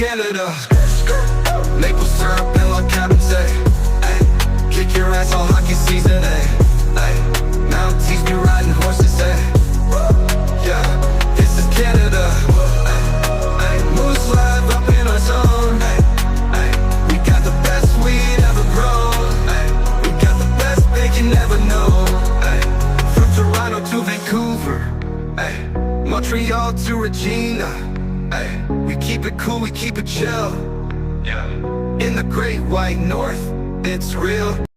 Canada. Maple syrup and log cabins, ayy. Kick your ass all hockey season, ayy. Mounties be riding horses, ayy. Yeah, this is Canada. Moose live up in our zone. We got the best weed ever grown. We got the best bacon ever known. From Toronto to Vancouver, Montreal to Regina. We keep it cool, we keep it chill. In the great white north, it's real.